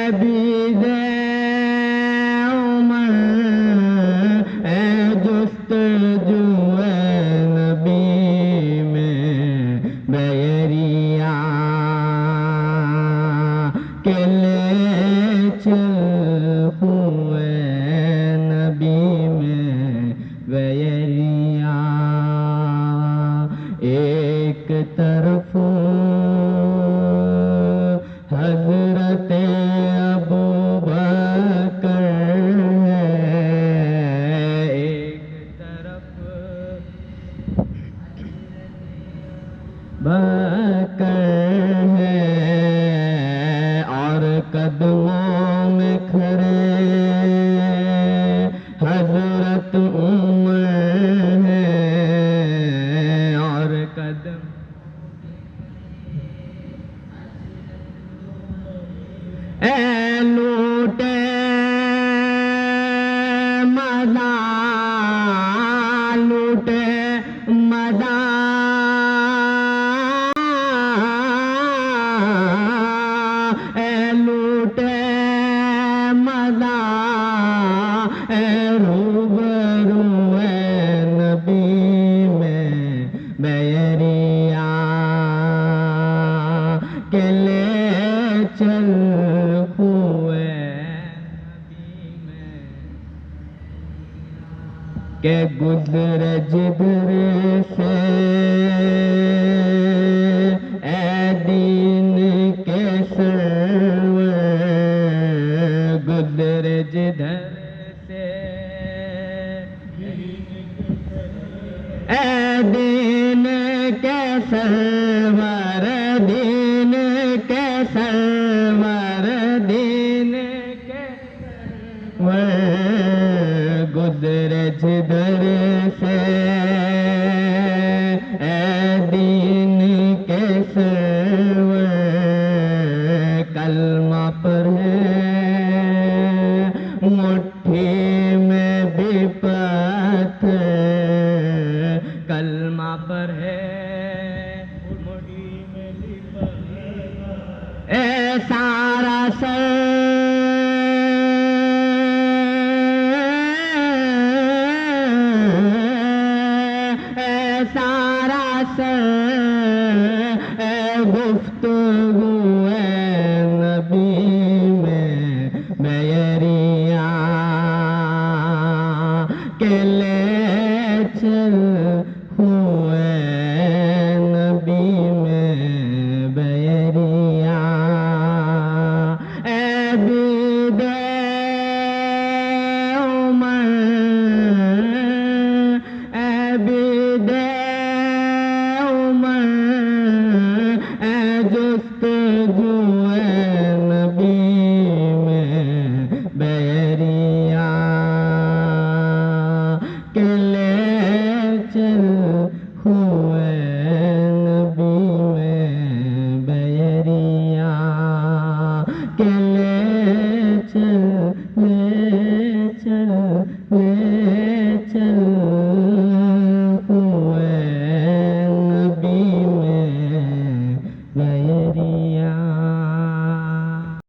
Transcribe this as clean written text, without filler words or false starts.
عبید عمر جستجو نبی میں بیریا کے لے چل ہوئے نبی میں بیریا ایک طرف حضرت ابو بکر ہے ایک طرف بکر ہے اور قدموں میں کھڑے حضرت عمر ہے اور قدم اے لوٹے مزہ لوٹے مزہ اے لوٹے مزہ اے روبرو اے نبی میں بیریا کے لے چل ہوئے نبی میں کہ گزرے جدھر سے اے دین کے سرور گزرے جدھر سے اے دین کے سرور دین کے سرور دین کے سرور گزرے جدھر سے اے دین کے سرور کلمہ پر ہے مٹھی میں بھی پتھر کلمہ پر ہے مٹھی میں بھی پتھر اے سارا سر سارا سر اے گفتگو اے نبی میں بیریا کے لے چل ہوئے نبی میں بیریا اے عبید عمر اے عبید جستجو نبی میں بیریا کے لے چل ہوئے نبی میں بیریا کے لے چل